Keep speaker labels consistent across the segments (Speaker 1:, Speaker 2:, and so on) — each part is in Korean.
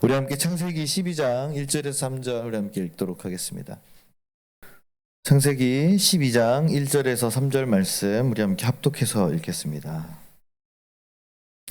Speaker 1: 우리 함께 창세기 12장 1절에서 3절 우리 함께 읽도록 하겠습니다. 창세기 12장 1절에서 3절 말씀 우리 함께 합독해서 읽겠습니다.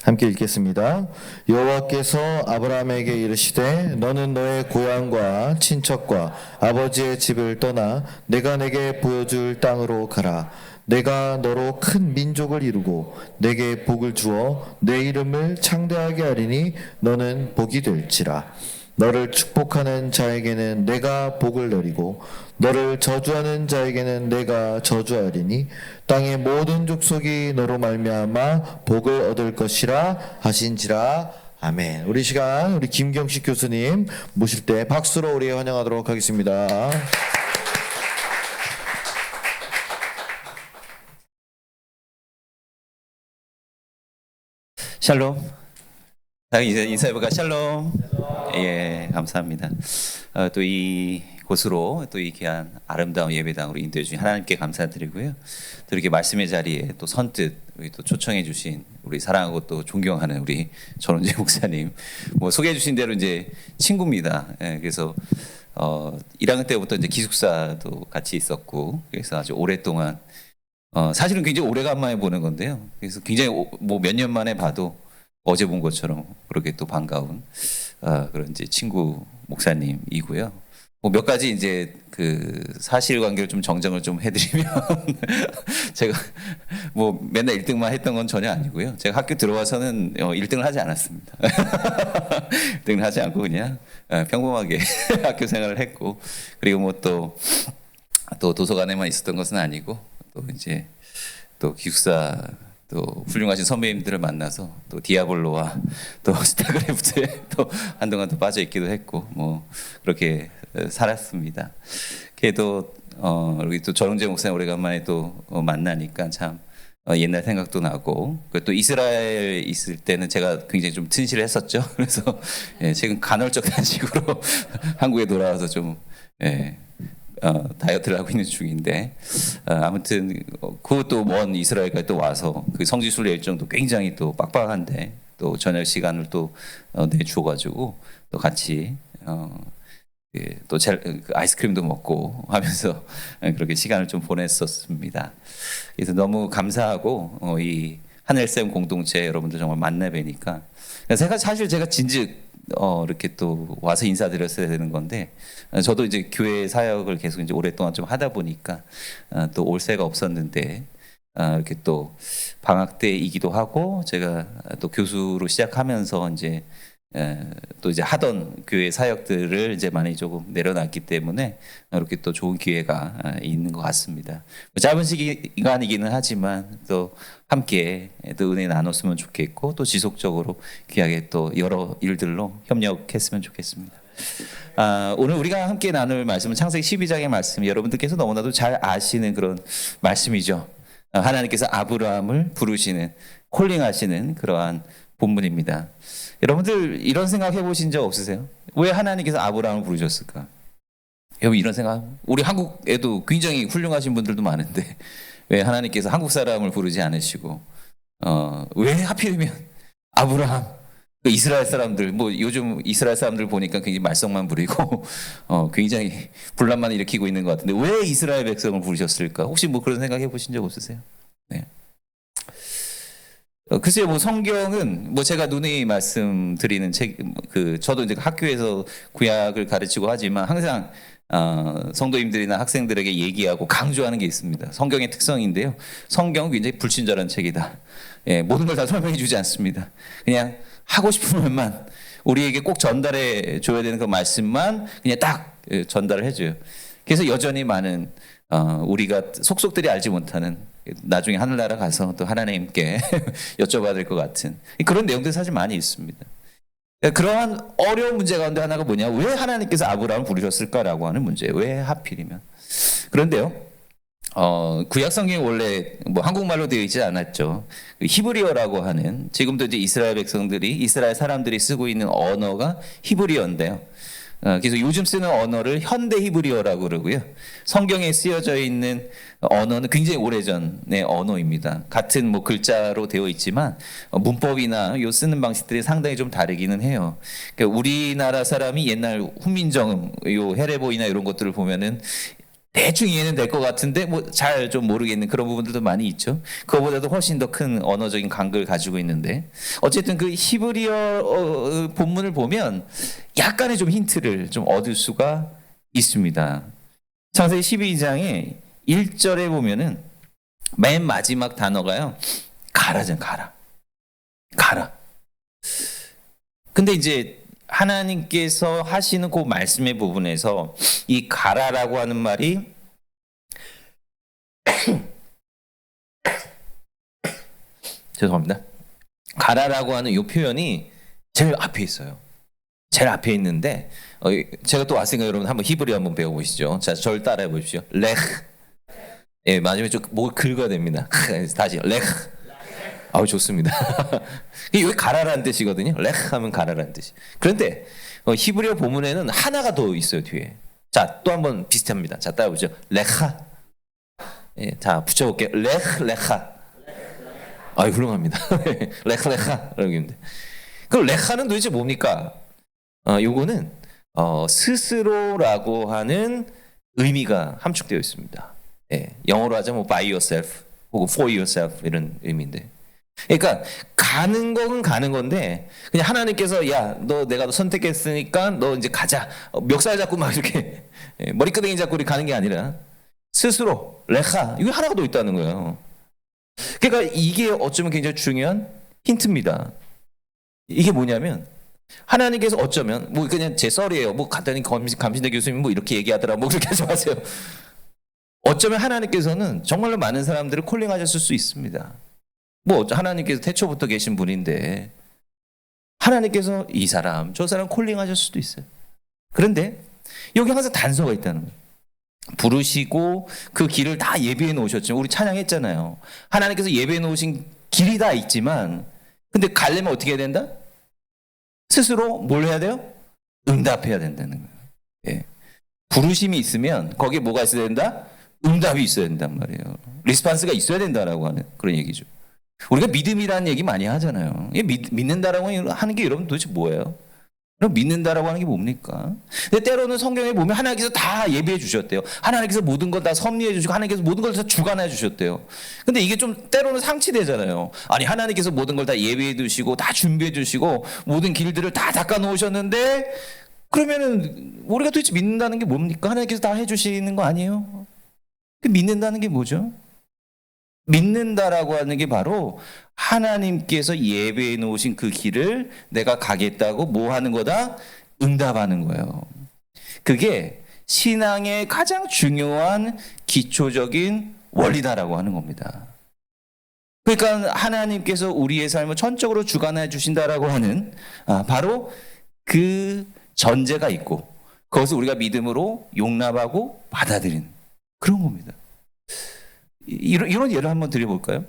Speaker 1: 함께 읽겠습니다. 여호와께서 아브라함에게 이르시되 너는 너의 고향과 친척과 아버지의 집을 떠나 내가 내게 보여줄 땅으로 가라. 내가 너로 큰 민족을 이루고 내게 복을 주어 내 이름을 창대하게 하리니 너는 복이 될지라. 너를 축복하는 자에게는 내가 복을 내리고 너를 저주하는 자에게는 내가 저주하리니 땅의 모든 족속이 너로 말미암아 복을 얻을 것이라 하신지라. 아멘. 우리 시간 우리 김경식 교수님 모실 때 박수로 우리 환영하도록 하겠습니다.
Speaker 2: 샬롬. 다 인사해볼까? 샬롬. 예, 감사합니다. 또 이 곳으로 또 이 귀한 아름다운 예배당으로 인도해 주신 하나님께 감사드리고요. 또 이렇게 말씀의 자리에 또 선뜻 우리 또 초청해 주신 우리 사랑하고 또 존경하는 우리 전원재 목사님, 뭐 소개해 주신 대로 이제 친구입니다. 예, 그래서 1학년 때부터 이제 기숙사도 같이 있었고, 그래서 아주 오랫동안 사실은 굉장히 오래간만에 보는 건데요. 그래서 굉장히 뭐 몇 년 만에 봐도 어제 본 것처럼 그렇게 또 반가운 그런 이제 친구 목사님이고요. 뭐 몇 가지 이제 그 사실관계를 좀 정정을 좀 해드리면 제가 뭐 맨날 1등만 했던 건 전혀 아니고요. 제가 학교 들어와서는 1등을 하지 않았습니다. 1등을 하지 않고 그냥 평범하게 학교 생활을 했고, 그리고 뭐 또 도서관에만 있었던 것은 아니고 또 이제 또 기숙사 또 훌륭하신 선배님들을 만나서 또 디아블로와 또 스타크래프트에 또 한동안 또 빠져 있기도 했고, 뭐 그렇게 살았습니다. 그래도 우리 또 전웅재 목사님 오래간만에 또 만나니까 참 옛날 생각도 나고, 또 이스라엘 있을 때는 제가 굉장히 좀 튼실을 했었죠. 그래서 지금 간헐적 단식으로 한국에 돌아와서 좀 다이어트를 하고 있는 중인데, 아무튼 그것도 먼 이스라엘까지 또 와서 그 성지순례 일정도 굉장히 또 빡빡한데 또 저녁 시간을 또 내주어가지고 또 같이 또 아이스크림도 먹고 하면서 그렇게 시간을 좀 보냈었습니다. 그래서 너무 감사하고 이 하늘샘 공동체 여러분들 정말 만나 뵈니까 사실 제가 진즉 이렇게 또 와서 인사드렸어야 되는 건데, 저도 이제 교회 사역을 계속 이제 오랫동안 좀 하다 보니까 또 올 새가 없었는데, 이렇게 또 방학 때이기도 하고 제가 또 교수로 시작하면서 이제 또 이제 하던 교회 사역들을 이제 많이 조금 내려놨기 때문에 이렇게 또 좋은 기회가 있는 것 같습니다. 짧은 시간이기는 하지만 또 함께 또 은혜 나눴으면 좋겠고, 또 지속적으로 귀하게 또 여러 일들로 협력했으면 좋겠습니다. 오늘 우리가 함께 나눌 말씀은 창세기 12장의 말씀, 여러분들께서 너무나도 잘 아시는 그런 말씀이죠. 하나님께서 아브라함을 부르시는, 콜링하시는 그러한 본문입니다. 여러분들 이런 생각 해보신 적 없으세요? 왜 하나님께서 아브라함을 부르셨을까? 여러분 이런 생각, 우리 한국에도 굉장히 훌륭하신 분들도 많은데 왜 하나님께서 한국 사람을 부르지 않으시고 왜 하필이면 아브라함, 이스라엘 사람들, 뭐 요즘 이스라엘 사람들 보니까 굉장히 말썽만 부리고 굉장히 분란만 일으키고 있는 것 같은데 왜 이스라엘 백성을 부르셨을까? 혹시 뭐 그런 생각 해보신 적 없으세요? 네. 글쎄요, 뭐 성경은 뭐 제가 누누이 말씀드리는 책, 저도 이제 학교에서 구약을 가르치고 하지만 항상 성도님들이나 학생들에게 얘기하고 강조하는 게 있습니다. 성경의 특성인데요. 성경은 굉장히 불친절한 책이다. 모든 걸 다 설명해 주지 않습니다. 그냥 하고 싶은 말만, 우리에게 꼭 전달해 줘야 되는 그 말씀만 그냥 딱 전달을 해줘요. 그래서 여전히 많은 우리가 속속들이 알지 못하는, 나중에 하늘나라 가서 또 하나님께 여쭤봐야 될 것 같은 그런 내용들이 사실 많이 있습니다. 그러한 어려운 문제 가운데 하나가 뭐냐, 왜 하나님께서 아브라함을 부르셨을까라고 하는 문제예요. 왜 하필이면. 그런데요, 구약 성경이 원래 뭐 한국말로 되어 있지 않았죠. 히브리어라고 하는, 지금도 이제 이스라엘 백성들이, 이스라엘 사람들이 쓰고 있는 언어가 히브리어인데요. 그래서 요즘 쓰는 언어를 현대 히브리어라고 그러고요. 성경에 쓰여져 있는 언어는 굉장히 오래전의 언어입니다. 같은 뭐 글자로 되어 있지만 문법이나 요 쓰는 방식들이 상당히 좀 다르기는 해요. 그러니까 우리나라 사람이 옛날 훈민정음, 요 헤레보이나 이런 것들을 보면은 대충 이해는 될 것 같은데 뭐 잘 좀 모르겠는 그런 부분들도 많이 있죠. 그거보다도 훨씬 더 큰 언어적인 간극을 가지고 있는데 어쨌든 그 히브리어 본문을 보면 약간의 좀 힌트를 좀 얻을 수가 있습니다. 창세기 12장에 1절에 보면은 맨 마지막 단어가요. 가라잖아요. 가라. 근데 이제 하나님께서 하시는 그 말씀의 부분에서 이 가라라고 하는 말이 죄송합니다. 가라라고 하는 이 표현이 제일 앞에 있어요. 제일 앞에 있는데 제가 또 왔으니까 여러분 한번 히브리 한번 배워보시죠. 자, 저를 따라해 보십시오. 레흐. 예, 마지막에 좀 뭘 긁어야 됩니다. 다시 레흐. 아우 좋습니다. 이게 가라라는 뜻이거든요. 레흐 하면 가라라는 뜻이. 그런데 히브리어 본문에는 하나가 더 있어요 뒤에. 자, 또 한번 비슷합니다. 자, 따라보죠. 레하. 예, 자 붙여볼게요. 레하. 아유 훌륭합니다. 레하 이러겠는데. 그럼 레하는 도대체 뭡니까? 요거는 스스로라고 하는 의미가 함축되어 있습니다. 예, 영어로 하자면 by yourself 혹은 for yourself 이런 의미인데. 그러니까 가는 건 가는 건데 그냥 하나님께서 야, 너 내가 너 선택했으니까 너 이제 가자. 멱살 잡고 막 이렇게 머리끄댕이 잡고 이렇게 가는 게 아니라 스스로 레하 이거 하나가 더 있다는 거예요. 그러니까 이게 어쩌면 굉장히 중요한 힌트입니다. 이게 뭐냐면 하나님께서 어쩌면 뭐 그냥 제 썰이에요. 뭐 간단히 감신대 교수님 뭐 이렇게 얘기하더라. 뭐 그렇게 하지 마세요. 어쩌면 하나님께서는 정말로 많은 사람들을 콜링하셨을 수 있습니다. 뭐 하나님께서 태초부터 계신 분인데 하나님께서 이 사람 저 사람 콜링하셨을 수도 있어요. 그런데 여기 항상 단서가 있다는 거예요. 부르시고 그 길을 다 예비해 놓으셨죠. 우리 찬양했잖아요. 하나님께서 예비해 놓으신 길이 다 있지만 근데 가려면 어떻게 해야 된다? 스스로 뭘 해야 돼요? 응답해야 된다는 거예요. 예. 부르심이 있으면 거기에 뭐가 있어야 된다? 응답이 있어야 된단 말이에요. 리스판스가 있어야 된다라고 하는 그런 얘기죠. 우리가 믿음이라는 얘기 많이 하잖아요. 믿는다라고 하는 게 여러분 도대체 뭐예요? 그럼 믿는다라고 하는 게 뭡니까? 근데 때로는 성경에 보면 하나님께서 다 예비해 주셨대요. 하나님께서 모든 걸 다 섭리해 주시고 하나님께서 모든 걸 다 주관해 주셨대요. 근데 이게 좀 때로는 상치되잖아요. 아니 하나님께서 모든 걸 다 예비해 두시고 다 준비해 주시고 모든 길들을 다 닦아 놓으셨는데 그러면은 우리가 도대체 믿는다는 게 뭡니까? 하나님께서 다 해주시는 거 아니에요? 믿는다는 게 뭐죠? 믿는다라고 하는 게 바로 하나님께서 예배해 놓으신 그 길을 내가 가겠다고 뭐 하는 거다? 응답하는 거예요. 그게 신앙의 가장 중요한 기초적인 원리다라고 하는 겁니다. 그러니까 하나님께서 우리의 삶을 전적으로 주관해 주신다라고 하는 바로 그 전제가 있고 그것을 우리가 믿음으로 용납하고 받아들이는 그런 겁니다. 이런 예를 한번 드려볼까요?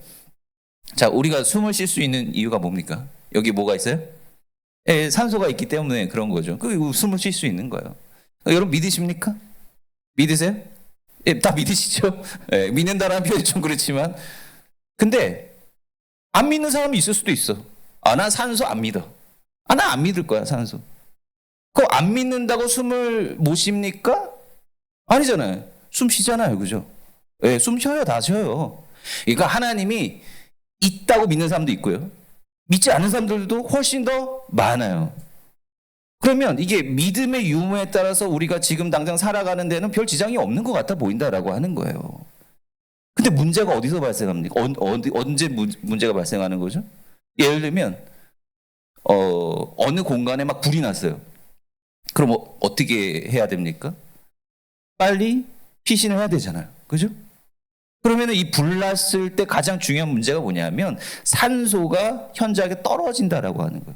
Speaker 2: 자, 우리가 숨을 쉴 수 있는 이유가 뭡니까? 여기 뭐가 있어요? 예, 산소가 있기 때문에 그런 거죠. 그 숨을 쉴 수 있는 거예요. 여러분 믿으십니까? 믿으세요? 예, 다 믿으시죠? 예, 믿는다라는 표현이 좀 그렇지만 근데 안 믿는 사람이 있을 수도 있어. 난 산소 안 믿어. 나 안 믿을 거야 산소. 그거 안 믿는다고 숨을 못 쉽니까? 아니잖아요. 숨 쉬잖아요. 그죠? 예, 숨 쉬어요. 다 쉬어요. 그러니까 하나님이 있다고 믿는 사람도 있고요. 믿지 않는 사람들도 훨씬 더 많아요. 그러면 이게 믿음의 유무에 따라서 우리가 지금 당장 살아가는 데는 별 지장이 없는 것 같아 보인다라고 하는 거예요. 근데 문제가 어디서 발생합니까? 언제 문제가 발생하는 거죠? 예를 들면 어느 공간에 막 불이 났어요. 그럼 어떻게 해야 됩니까? 빨리 피신을 해야 되잖아요. 그죠? 그러면 이 불났을 때 가장 중요한 문제가 뭐냐면 산소가 현저하게 떨어진다라고 하는 거예요.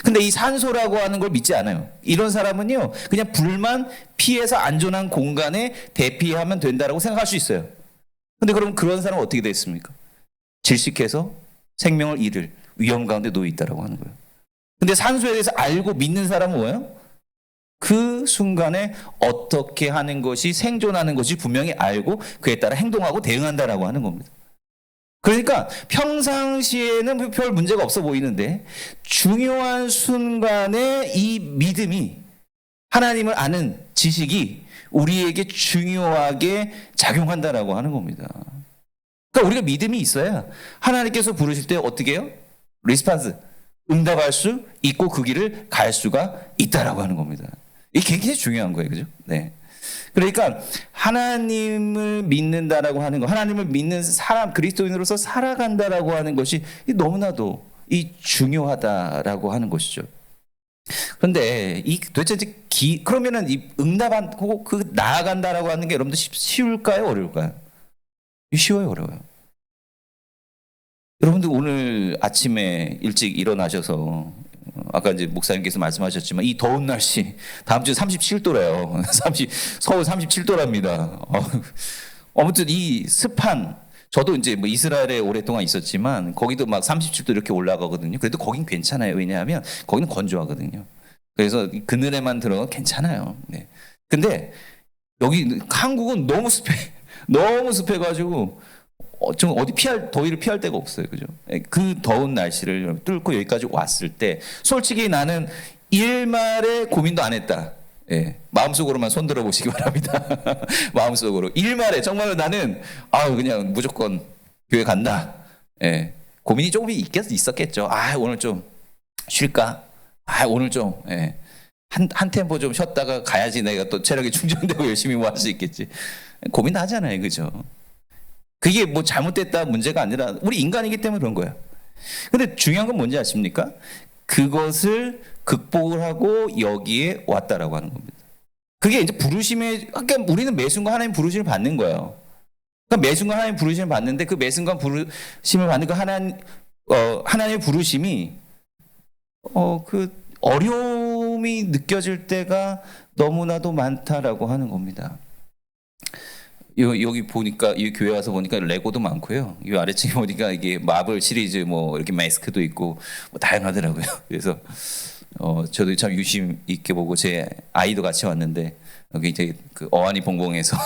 Speaker 2: 근데 이 산소라고 하는 걸 믿지 않아요. 이런 사람은요, 그냥 불만 피해서 안전한 공간에 대피하면 된다라고 생각할 수 있어요. 근데 그럼 그런 사람은 어떻게 됐습니까? 질식해서 생명을 잃을 위험 가운데 놓여 있다라고 하는 거예요. 근데 산소에 대해서 알고 믿는 사람은 뭐예요? 그 순간에 어떻게 하는 것이 생존하는 것이 분명히 알고 그에 따라 행동하고 대응한다라고 하는 겁니다. 그러니까 평상시에는 별 문제가 없어 보이는데 중요한 순간에 이 믿음이, 하나님을 아는 지식이 우리에게 중요하게 작용한다라고 하는 겁니다. 그러니까 우리가 믿음이 있어야 하나님께서 부르실 때 어떻게 해요? 리스판스, 응답할 수 있고 그 길을 갈 수가 있다라고 하는 겁니다. 이게 굉장히 중요한 거예요. 그죠? 네. 그러니까 하나님을 믿는다라고 하는 거, 하나님을 믿는 사람, 그리스도인으로서 살아간다라고 하는 것이 너무나도 중요하다라고 하는 것이죠. 그런데 도대체 그러면은 이 응답하고 그 나아간다라고 하는 게 여러분들 쉬울까요? 어려울까요? 쉬워요, 어려워요? 여러분들 오늘 아침에 일찍 일어나셔서 아까 이제 목사님께서 말씀하셨지만 이 더운 날씨 다음 주에 37도래요. 서울 37도랍니다. 아무튼 이 습한, 저도 이제 뭐 이스라엘에 오랫동안 있었지만 거기도 막 37도 이렇게 올라가거든요. 그래도 거긴 괜찮아요. 왜냐하면 거기는 건조하거든요. 그래서 그늘에만 들어가 괜찮아요. 네. 근데 여기 한국은 너무 습해. 너무 습해가지고 좀 더위를 피할 데가 없어요. 그죠? 그 더운 날씨를 뚫고 여기까지 왔을 때 솔직히 나는 일말의 고민도 안 했다. 예, 마음속으로만 손들어 보시기 바랍니다. 마음속으로. 일말에 정말로 나는 그냥 무조건 교회 간다. 예, 고민이 조금 있었겠죠. 오늘 좀 쉴까? 오늘 좀 한 템포 좀 쉬었다가 가야지 내가 또 체력이 충전되고 열심히 뭐 할 수 있겠지. 고민 하잖아요. 그죠? 그게 뭐 잘못됐다 문제가 아니라 우리 인간이기 때문에 그런 거예요. 근데 중요한 건 뭔지 아십니까? 그것을 극복을 하고 여기에 왔다라고 하는 겁니다. 그게 이제 그러니까 우리는 매 순간 하나님 부르심을 받는 거예요. 그러니까 매 순간 하나님 부르심을 받는데 그 매 순간 부르심을 받는 그 하나님의 부르심이 그 어려움이 느껴질 때가 너무나도 많다라고 하는 겁니다. 여기 보니까 이 교회 와서 보니까 레고도 많고요. 이 아래층에 보니까 이게 마블 시리즈 뭐 이렇게 마스크도 있고 뭐 다양하더라고요. 그래서 저도 참 유심 있게 보고 제 아이도 같이 왔는데 여기 이제 그 어안이 봉봉해서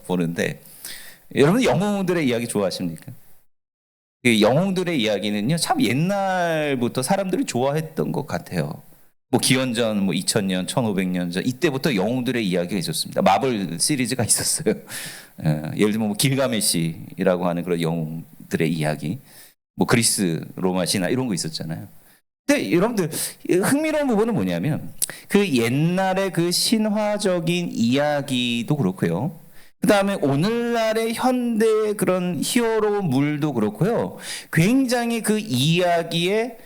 Speaker 2: 보는데 여러분 영웅들의 이야기 좋아하십니까? 그 영웅들의 이야기는요 참 옛날부터 사람들이 좋아했던 것 같아요. 뭐 기원전 2000년, 1500년 전 이때부터 영웅들의 이야기가 있었습니다. 마블 시리즈가 있었어요. 예를 들면 뭐 길가메시라고 하는 그런 영웅들의 이야기, 뭐 그리스 로마 신화 이런 거 있었잖아요. 근데 여러분들 흥미로운 부분은 뭐냐면 그 옛날의 그 신화적인 이야기도 그렇고요. 그 다음에 오늘날의 현대 그런 히어로물도 그렇고요. 굉장히 그 이야기에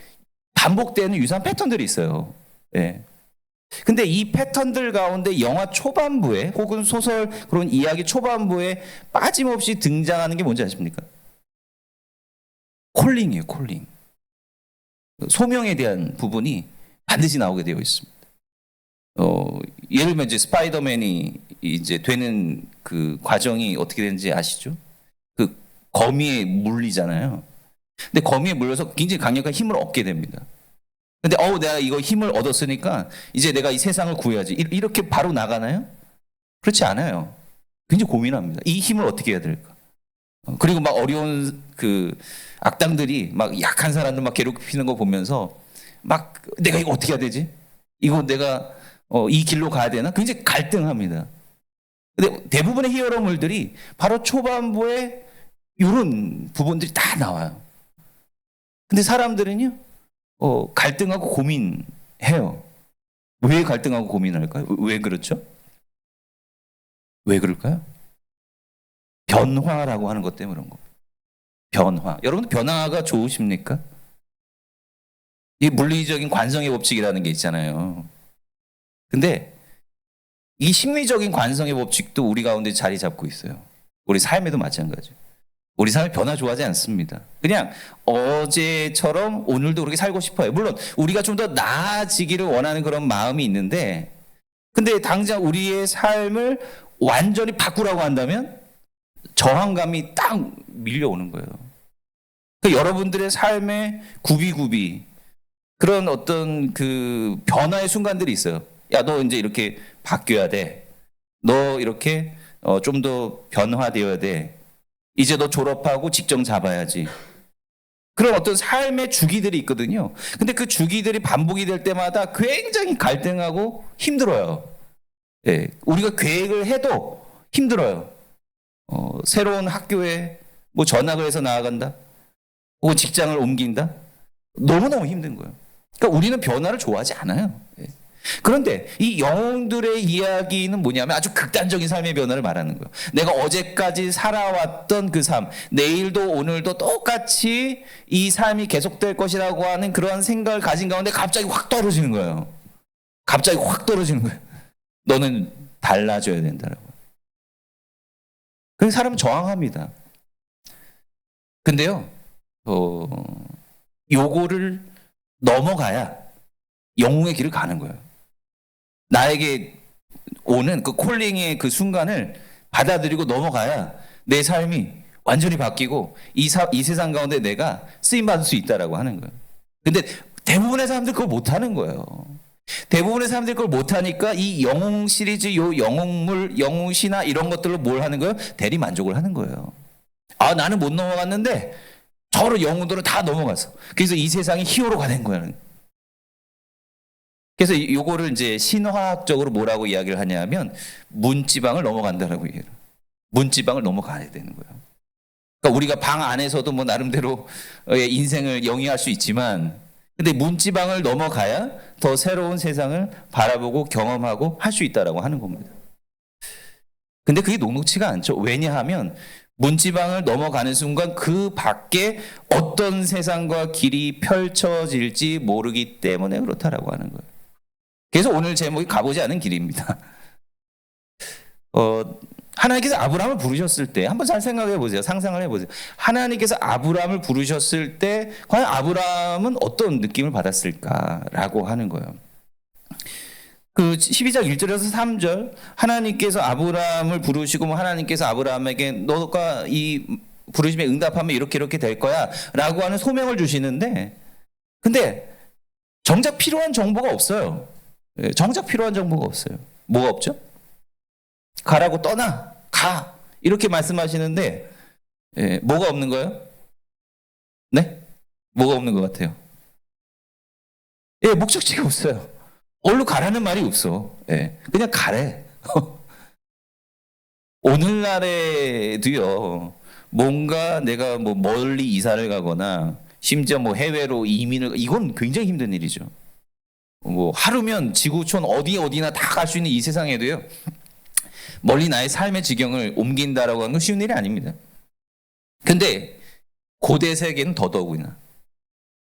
Speaker 2: 반복되는 유사한 패턴들이 있어요. 예. 근데 이 패턴들 가운데 영화 초반부에 혹은 소설 그런 이야기 초반부에 빠짐없이 등장하는 게 뭔지 아십니까? 콜링이에요, 콜링. 소명에 대한 부분이 반드시 나오게 되어 있습니다. 예를 들면 이제 스파이더맨이 이제 되는 그 과정이 어떻게 되는지 아시죠? 그 거미에 물리잖아요. 근데 거미에 물려서 굉장히 강력한 힘을 얻게 됩니다. 근데 내가 이거 힘을 얻었으니까 이제 내가 이 세상을 구해야지. 이렇게 바로 나가나요? 그렇지 않아요. 굉장히 고민합니다. 이 힘을 어떻게 해야 될까? 그리고 막 어려운 그 악당들이 막 약한 사람들 막 괴롭히는 거 보면서 막 내가 이거 어떻게 해야 되지? 이거 내가 이 길로 가야 되나? 굉장히 갈등합니다. 근데 대부분의 히어로물들이 바로 초반부에 이런 부분들이 다 나와요. 근데 사람들은요, 갈등하고 고민해요. 왜 갈등하고 고민할까요? 왜 그렇죠? 왜 그럴까요? 변화라고 하는 것 때문에 그런 겁니다. 변화. 여러분 변화가 좋으십니까? 이 물리적인 관성의 법칙이라는 게 있잖아요. 근데 이 심리적인 관성의 법칙도 우리 가운데 자리 잡고 있어요. 우리 삶에도 마찬가지예요. 우리 삶에 변화 좋아하지 않습니다. 그냥 어제처럼 오늘도 그렇게 살고 싶어요. 물론 우리가 좀 더 나아지기를 원하는 그런 마음이 있는데 근데 당장 우리의 삶을 완전히 바꾸라고 한다면 저항감이 딱 밀려오는 거예요. 그러니까 여러분들의 삶에 굽이굽이 그런 어떤 그 변화의 순간들이 있어요. 야, 너 이제 이렇게 바뀌어야 돼. 너 이렇게 좀 더 변화되어야 돼. 이제 너 졸업하고 직장 잡아야지. 그런 어떤 삶의 주기들이 있거든요. 근데 그 주기들이 반복이 될 때마다 굉장히 갈등하고 힘들어요. 예, 우리가 계획을 해도 힘들어요. 새로운 학교에 뭐 전학을 해서 나아간다, 혹은 직장을 옮긴다, 너무너무 힘든 거예요. 그러니까 우리는 변화를 좋아하지 않아요. 예. 그런데 이 영웅들의 이야기는 뭐냐면 아주 극단적인 삶의 변화를 말하는 거예요. 내가 어제까지 살아왔던 그 삶, 내일도 오늘도 똑같이 이 삶이 계속될 것이라고 하는 그러한 생각을 가진 가운데 갑자기 확 떨어지는 거예요. 갑자기 확 떨어지는 거예요. 너는 달라져야 된다라고. 그래서 사람은 저항합니다. 근데요, 요거를 넘어가야 영웅의 길을 가는 거예요. 나에게 오는 그 콜링의 그 순간을 받아들이고 넘어가야 내 삶이 완전히 바뀌고 이 세상 가운데 내가 쓰임받을 수 있다라고 하는 거예요. 근데 대부분의 사람들 그걸 못하는 거예요. 대부분의 사람들이 그걸 못하니까 이 영웅 시리즈, 요 영웅물, 영웅신화 이런 것들로 뭘 하는 거예요? 대리 만족을 하는 거예요. 아, 나는 못 넘어갔는데 저런 영웅들은 다 넘어갔어. 그래서 이 세상이 히어로가 된 거예요. 그래서 요거를 이제 신화학적으로 뭐라고 이야기를 하냐면 문지방을 넘어간다라고 얘기해요. 문지방을 넘어가야 되는 거예요. 그러니까 우리가 방 안에서도 뭐 나름대로 인생을 영위할 수 있지만, 근데 문지방을 넘어가야 더 새로운 세상을 바라보고 경험하고 할 수 있다라고 하는 겁니다. 근데 그게 녹록치가 않죠. 왜냐하면 문지방을 넘어가는 순간 그 밖에 어떤 세상과 길이 펼쳐질지 모르기 때문에 그렇다라고 하는 거예요. 그래서 오늘 제목이 가보지 않은 길입니다. 하나님께서 아브라함을 부르셨을 때 한번 잘 생각해 보세요. 상상을 해보세요. 하나님께서 아브라함을 부르셨을 때 과연 아브라함은 어떤 느낌을 받았을까라고 하는 거예요. 그 12장 1절에서 3절 하나님께서 아브라함을 부르시고 하나님께서 아브라함에게 너가 이 부르심에 응답하면 이렇게 될 거야 라고 하는 소명을 주시는데, 근데 정작 필요한 정보가 없어요. 정작 필요한 정보가 없어요. 뭐가 없죠? 가라고 떠나, 가 이렇게 말씀하시는데 뭐가 없는 거예요? 네? 뭐가 없는 것 같아요? 목적지가 없어요. 어디로 가라는 말이 없어. 그냥 가래. 오늘날에도요, 뭔가 내가 뭐 멀리 이사를 가거나 심지어 뭐 해외로 이민을, 이건 굉장히 힘든 일이죠. 뭐 하루면 지구촌 어디나 다 갈 수 있는 이 세상에도요, 멀리 나의 삶의 지경을 옮긴다라고 하는 건 쉬운 일이 아닙니다. 근데 고대 세계는 더더욱이나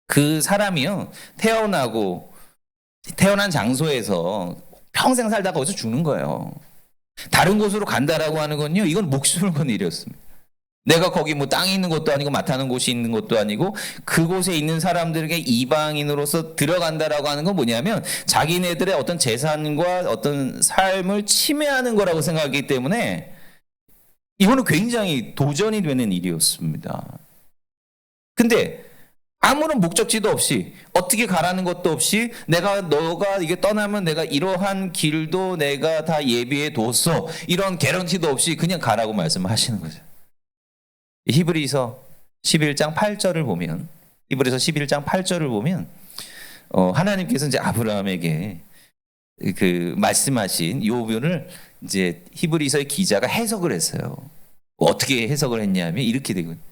Speaker 2: 그 사람이요, 태어난 장소에서 평생 살다가 거기서 죽는 거예요. 다른 곳으로 간다라고 하는 건요, 이건 목숨을 건 일이었습니다. 내가 거기 뭐 땅이 있는 것도 아니고 마타는 곳이 있는 것도 아니고 그곳에 있는 사람들에게 이방인으로서 들어간다라고 하는 건 뭐냐면 자기네들의 어떤 재산과 어떤 삶을 침해하는 거라고 생각하기 때문에 이거는 굉장히 도전이 되는 일이었습니다. 근데 아무런 목적지도 없이 어떻게 가라는 것도 없이 너가 이게 떠나면 내가 이러한 길도 내가 다 예비해 뒀어, 이런 개런티도 없이 그냥 가라고 말씀하시는 거죠. 히브리서 11장 8절을 보면 하나님께서 이제 아브라함에게 그 말씀하신 요 부분을 이제 히브리서의 기자가 해석을 했어요. 어떻게 해석을 했냐면 이렇게 되거든요.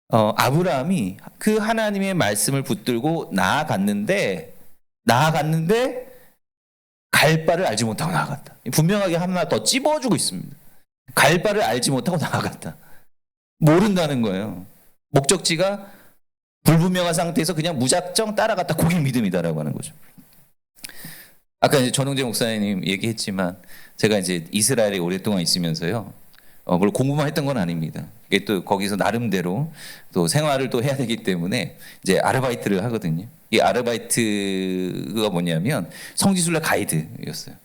Speaker 2: 아브라함이 그 하나님의 말씀을 붙들고 나아갔는데 갈 바를 알지 못하고 나아갔다. 분명하게 하나 더 찝어주고 있습니다. 갈 바를 알지 못하고 나아갔다. 모른다는 거예요. 목적지가 불분명한 상태에서 그냥 무작정 따라갔다. 그게 믿음이다라고 하는 거죠. 아까 이제 전홍재 목사님 얘기했지만 제가 이제 이스라엘에 오랫동안 있으면서요, 물론 공부만 했던 건 아닙니다. 이게 또 거기서 나름대로 또 생활을 또 해야 되기 때문에 이제 아르바이트를 하거든요. 이 아르바이트가 뭐냐면 성지순례 가이드였어요.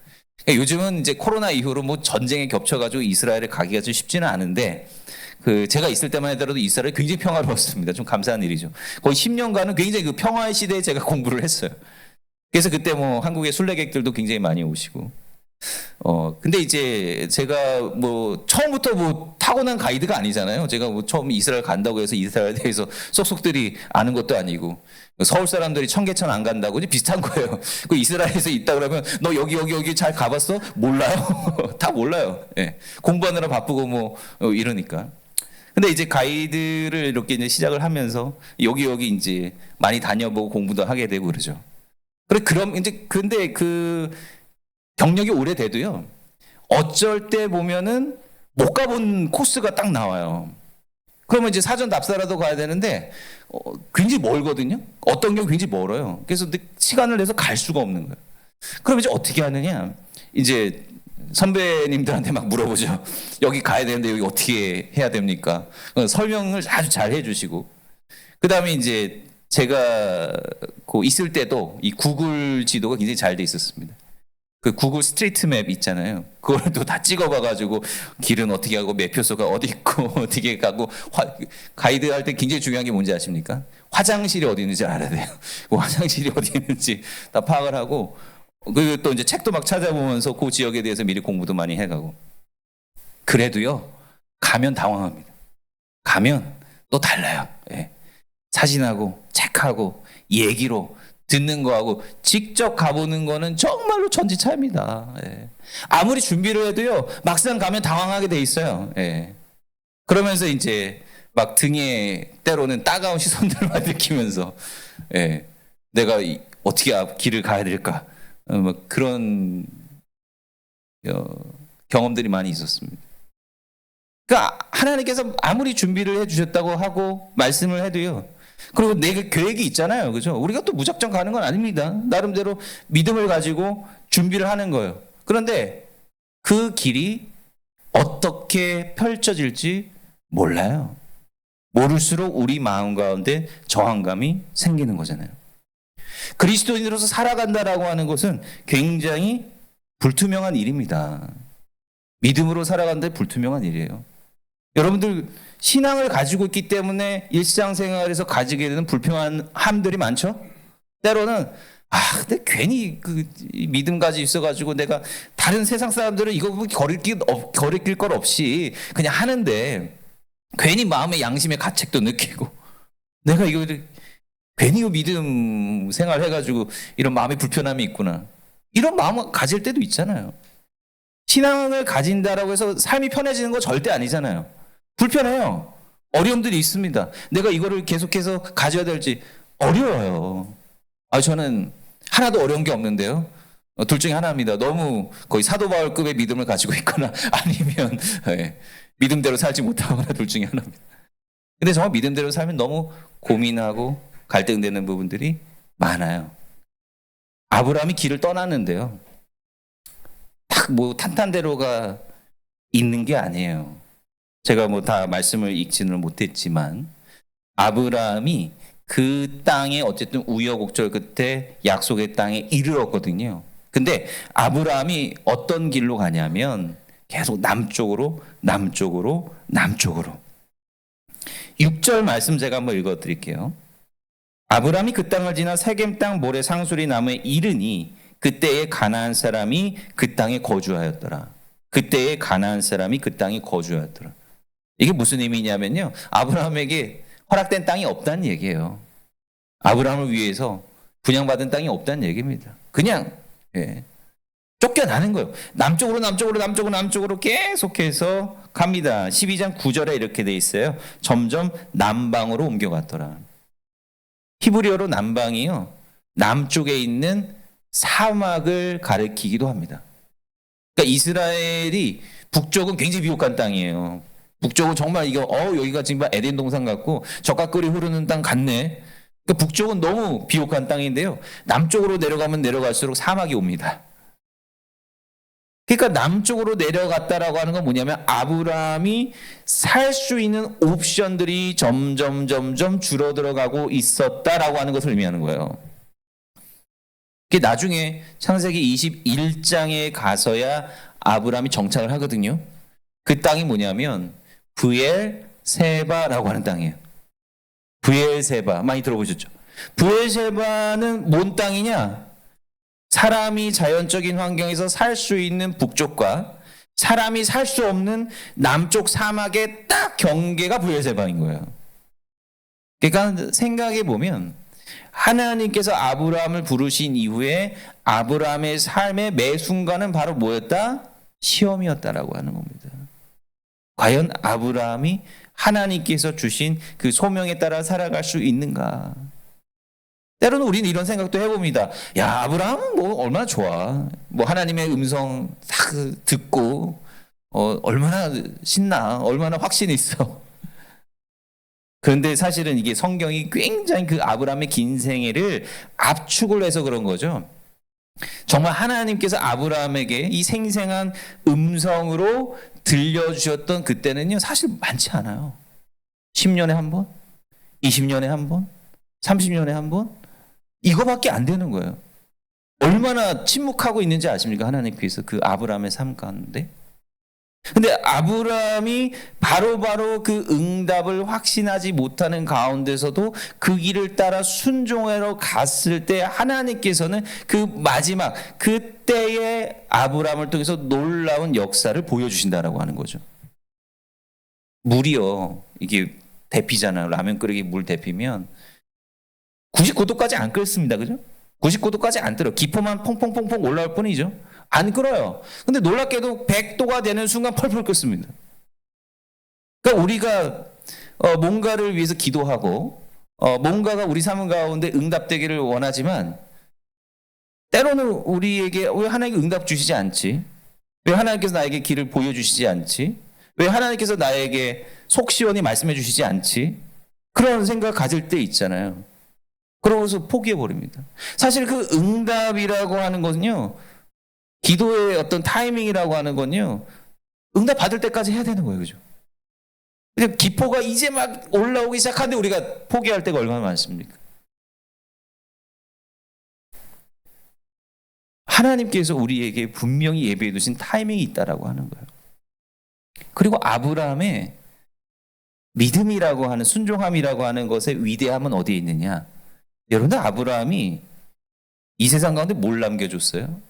Speaker 2: 그러니까 요즘은 이제 코로나 이후로 뭐 전쟁에 겹쳐가지고 이스라엘에 가기가 좀 쉽지는 않은데, 제가 있을 때만 하더라도 이스라엘이 굉장히 평화로웠습니다. 좀 감사한 일이죠. 거의 10년간은 굉장히 그 평화의 시대에 제가 공부를 했어요. 그래서 그때 뭐 한국의 순례객들도 굉장히 많이 오시고. 근데 이제 제가 뭐 처음부터 뭐 타고난 가이드가 아니잖아요. 제가 뭐 처음 이스라엘 간다고 해서 이스라엘에 대해서 쏙쏙들이 아는 것도 아니고, 서울 사람들이 청계천 안 간다고 이제 비슷한 거예요. 그 이스라엘에서 있다 그러면 너 여기 잘 가봤어? 몰라요. 다 몰라요. 예. 공부하느라 바쁘고 뭐 이러니까. 근데 이제 가이드를 이렇게 이제 시작을 하면서 여기 이제 많이 다녀보고 공부도 하게 되고 그러죠. 그럼 이제 근데 그 경력이 오래돼도요, 어쩔 때 보면은 못 가본 코스가 딱 나와요. 그러면 이제 사전 답사라도 가야 되는데 굉장히 멀거든요. 어떤 경우 굉장히 멀어요. 그래서 시간을 내서 갈 수가 없는 거예요. 그럼 이제 어떻게 하느냐? 이제 선배님들한테 막 물어보죠. 여기 가야 되는데 여기 어떻게 해야 됩니까? 설명을 아주 잘 해주시고, 그 다음에 이제 제가 그 있을 때도 이 구글 지도가 굉장히 잘 돼 있었습니다. 그 구글 스트리트 맵 있잖아요. 그걸 또 다 찍어봐가지고 길은 어떻게 하고 매표소가 어디 있고 어떻게 가고, 가이드 할 때 굉장히 중요한 게 뭔지 아십니까? 화장실이 어디 있는지 알아야 돼요. 그 화장실이 어디 있는지 다 파악을 하고, 그리고 또 이제 책도 막 찾아보면서 그 지역에 대해서 미리 공부도 많이 해가고. 그래도요, 가면 당황합니다. 가면 또 달라요. 예. 사진하고 책하고 얘기로 듣는 거하고 직접 가보는 거는 정말로 천지차이입니다. 예. 아무리 준비를 해도요, 막상 가면 당황하게 돼 있어요. 예. 그러면서 이제 막 등에 때로는 따가운 시선들만 느끼면서, 예. 내가 어떻게 길을 가야 될까? 뭐 그런 경험들이 많이 있었습니다. 그러니까 하나님께서 아무리 준비를 해주셨다고 하고 말씀을 해도요, 그리고 내 계획이 있잖아요. 그죠? 우리가 또 무작정 가는 건 아닙니다. 나름대로 믿음을 가지고 준비를 하는 거예요. 그런데 그 길이 어떻게 펼쳐질지 몰라요. 모를수록 우리 마음 가운데 저항감이 생기는 거잖아요. 그리스도인으로서 살아간다라고 하는 것은 굉장히 불투명한 일입니다. 믿음으로 살아간다 불투명한 일이에요. 여러분들 신앙을 가지고 있기 때문에 일상생활에서 가지게 되는 불평함들이 많죠? 때로는 근데 괜히 그 믿음 가지고 있어가지고 내가 다른 세상 사람들은 이거 거리낄 것 없이 그냥 하는데 괜히 마음의 양심의 가책도 느끼고, 내가 이거 괜히 믿음 생활해가지고 이런 마음의 불편함이 있구나, 이런 마음을 가질 때도 있잖아요. 신앙을 가진다라고 해서 삶이 편해지는 거 절대 아니잖아요. 불편해요. 어려움들이 있습니다. 내가 이거를 계속해서 가져야 될지 어려워요. 저는 하나도 어려운 게 없는데요. 둘 중에 하나입니다. 너무 거의 사도 바울급의 믿음을 가지고 있거나 아니면 믿음대로 살지 못하거나, 둘 중에 하나입니다. 근데 정말 믿음대로 살면 너무 고민하고 갈등되는 부분들이 많아요. 아브라함이 길을 떠났는데요, 딱 뭐 탄탄대로가 있는 게 아니에요. 제가 뭐 다 말씀을 읽지는 못했지만 아브라함이 그 땅에 어쨌든 우여곡절 끝에 약속의 땅에 이르렀거든요. 근데 아브라함이 어떤 길로 가냐면 계속 남쪽으로 6절 말씀 제가 한번 읽어드릴게요. 아브라함이 그 땅을 지나 세겜 땅 모래 상수리 나무에 이르니 그때에 가나안 사람이 그 땅에 거주하였더라. 그때에 가나안 사람이 그 땅에 거주하였더라. 이게 무슨 의미냐면요, 아브라함에게 허락된 땅이 없다는 얘기예요. 아브라함을 위해서 분양받은 땅이 없다는 얘기입니다. 그냥 쫓겨나는 거예요. 남쪽으로 계속해서 갑니다. 12장 9절에 이렇게 돼 있어요. 점점 남방으로 옮겨갔더라. 히브리어로 남방이요, 남쪽에 있는 사막을 가리키기도 합니다. 그러니까 이스라엘이 북쪽은 굉장히 비옥한 땅이에요. 북쪽은 정말 여기가 지금 에덴 동산 같고 젖가끓이 흐르는 땅 같네. 그러니까 북쪽은 너무 비옥한 땅인데요, 남쪽으로 내려가면 내려갈수록 사막이 옵니다. 그러니까 남쪽으로 내려갔다라고 하는 건 뭐냐면 아브라함이 살 수 있는 옵션들이 점점 줄어들어가고 있었다라고 하는 것을 의미하는 거예요. 나중에 창세기 21장에 가서야 아브라함이 정착을 하거든요. 그 땅이 뭐냐면 브엘세바라고 하는 땅이에요. 브엘세바 많이 들어보셨죠? 브엘세바는 뭔 땅이냐? 사람이 자연적인 환경에서 살 수 있는 북쪽과 사람이 살 수 없는 남쪽 사막의 딱 경계가 브엘세바인 거예요. 그러니까 생각해 보면 하나님께서 아브라함을 부르신 이후에 아브라함의 삶의 매 순간은 바로 뭐였다? 시험이었다라고 하는 겁니다. 과연 아브라함이 하나님께서 주신 그 소명에 따라 살아갈 수 있는가? 때로는 우리는 이런 생각도 해봅니다. 야, 아브라함은 뭐 얼마나 좋아. 뭐 하나님의 음성 딱 듣고 얼마나 신나. 얼마나 확신이 있어. 그런데 사실은 이게 성경이 굉장히 그 아브라함의 긴 생애를 압축을 해서 그런 거죠. 정말 하나님께서 아브라함에게 이 생생한 음성으로 들려주셨던 그때는요, 사실 많지 않아요. 10년에 한 번? 20년에 한 번? 30년에 한 번? 이거밖에 안 되는 거예요. 얼마나 침묵하고 있는지 아십니까? 하나님께서 그 아브라함의 삶 가운데. 근데 아브라함이 바로바로 그 응답을 확신하지 못하는 가운데서도 그 길을 따라 순종하러 갔을 때 하나님께서는 그 마지막 그때의 아브라함을 통해서 놀라운 역사를 보여주신다라고 하는 거죠. 물이요, 이게 데피잖아요. 라면 끓이기 물 데피면 99도까지 안 끓습니다. 그죠? 99도까지 안 끓어. 기포만 퐁퐁퐁퐁 올라올 뿐이죠. 안 끓어요. 근데 놀랍게도 100도가 되는 순간 펄펄 끓습니다. 그러니까 우리가 뭔가를 위해서 기도하고 뭔가가 우리 삶 가운데 응답되기를 원하지만 때로는 우리에게 왜 하나님께 응답 주시지 않지? 왜 하나님께서 나에게 길을 보여주시지 않지? 왜 하나님께서 나에게 속 시원히 말씀해 주시지 않지? 그런 생각 가질 때 있잖아요. 그러고서 포기해버립니다. 사실 그 응답이라고 하는 것은요, 기도의 어떤 타이밍이라고 하는 건요, 응답 받을 때까지 해야 되는 거예요. 그죠? 기포가 이제 막 올라오기 시작하는데 우리가 포기할 때가 얼마나 많습니까? 하나님께서 우리에게 분명히 예배해 두신 타이밍이 있다라고 하는 거예요. 그리고 아브라함의 믿음이라고 하는, 순종함이라고 하는 것의 위대함은 어디에 있느냐? 여러분들, 아브라함이 이 세상 가운데 뭘 남겨줬어요?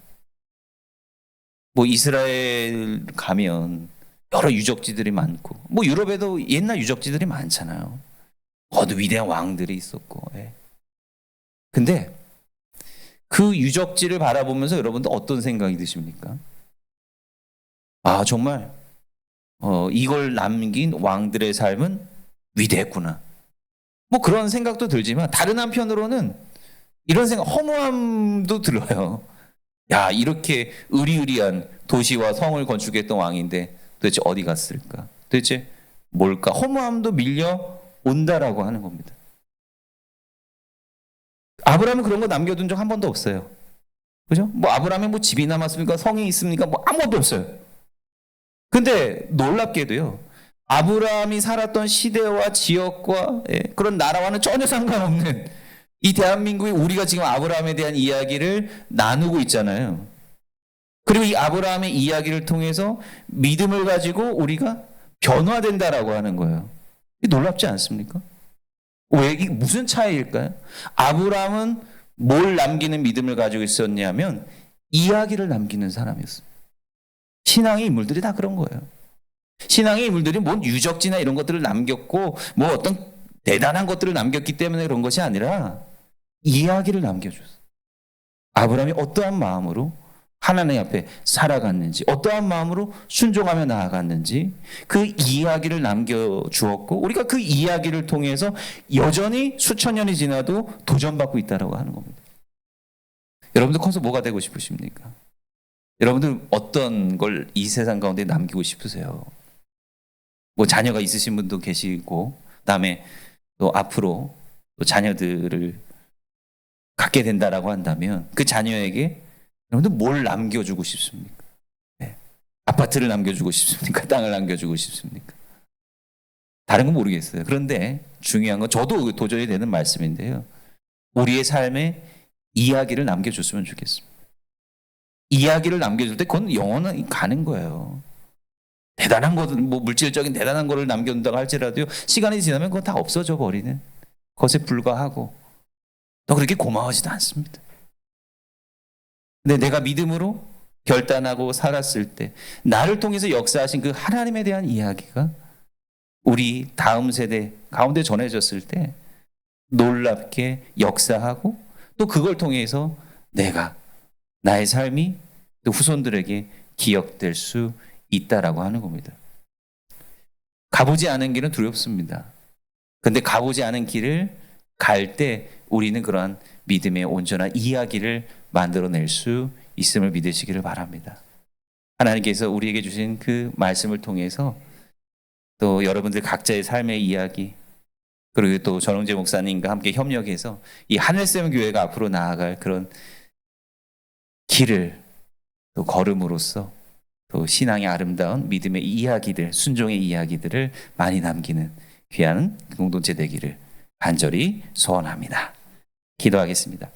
Speaker 2: 뭐 이스라엘 가면 여러 유적지들이 많고, 뭐 유럽에도 옛날 유적지들이 많잖아요. 거기도 위대한 왕들이 있었고. 예. 근데 그 유적지를 바라보면서 여러분들 어떤 생각이 드십니까? 아, 정말 이걸 남긴 왕들의 삶은 위대했구나. 뭐 그런 생각도 들지만 다른 한편으로는 이런 생각, 허무함도 들어요. 야, 이렇게 의리의리한 도시와 성을 건축했던 왕인데 도대체 어디 갔을까? 도대체 뭘까? 허무함도 밀려온다라고 하는 겁니다. 아브라함은 그런 거 남겨둔 적 한 번도 없어요. 그죠? 뭐 아브라함이 뭐 집이 남았습니까? 성이 있습니까? 뭐 아무것도 없어요. 근데 놀랍게도요, 아브라함이 살았던 시대와 지역과 그런 나라와는 전혀 상관없는 이 대한민국에 우리가 지금 아브라함에 대한 이야기를 나누고 있잖아요. 그리고 이 아브라함의 이야기를 통해서 믿음을 가지고 우리가 변화된다라고 하는 거예요. 놀랍지 않습니까? 왜, 이게 무슨 차이일까요? 아브라함은 뭘 남기는 믿음을 가지고 있었냐면 이야기를 남기는 사람이었어요. 신앙의 인물들이 다 그런 거예요. 신앙의 인물들이 뭔 유적지나 이런 것들을 남겼고 뭐 어떤 대단한 것들을 남겼기 때문에 그런 것이 아니라 이야기를 남겨줬어요. 아브라함이 어떠한 마음으로 하나님 앞에 살아갔는지, 어떠한 마음으로 순종하며 나아갔는지 그 이야기를 남겨주었고, 우리가 그 이야기를 통해서 여전히 수천 년이 지나도 도전받고 있다고 하는 겁니다. 여러분들 커서 뭐가 되고 싶으십니까? 여러분들 어떤 걸 이 세상 가운데 남기고 싶으세요? 뭐 자녀가 있으신 분도 계시고, 그다음에 또 앞으로 또 자녀들을 갖게 된다라고 한다면 그 자녀에게 여러분들 뭘 남겨주고 싶습니까? 네. 아파트를 남겨주고 싶습니까? 땅을 남겨주고 싶습니까? 다른 건 모르겠어요. 그런데 중요한 건, 저도 도전이 되는 말씀인데요, 우리의 삶에 이야기를 남겨줬으면 좋겠습니다. 이야기를 남겨줄 때 그건 영원히 가는 거예요. 대단한 것, 뭐 물질적인 대단한 거를 남겨둔다고 할지라도요, 시간이 지나면 그건 다 없어져 버리는 것에 불과하고 또 그렇게 고마워하지도 않습니다. 근데 내가 믿음으로 결단하고 살았을 때 나를 통해서 역사하신 그 하나님에 대한 이야기가 우리 다음 세대 가운데 전해졌을 때 놀랍게 역사하고 또 그걸 통해서 내가 나의 삶이 또 후손들에게 기억될 수 있다라고 하는 겁니다. 가보지 않은 길은 두렵습니다. 근데 가보지 않은 길을 갈 때 우리는 그러한 믿음의 온전한 이야기를 만들어낼 수 있음을 믿으시기를 바랍니다. 하나님께서 우리에게 주신 그 말씀을 통해서 또 여러분들 각자의 삶의 이야기 그리고 또 전홍재 목사님과 함께 협력해서 이 하늘샘 교회가 앞으로 나아갈 그런 길을 또 걸음으로써 또 신앙의 아름다운 믿음의 이야기들, 순종의 이야기들을 많이 남기는 귀한 공동체 되기를 간절히 소원합니다. 기도하겠습니다.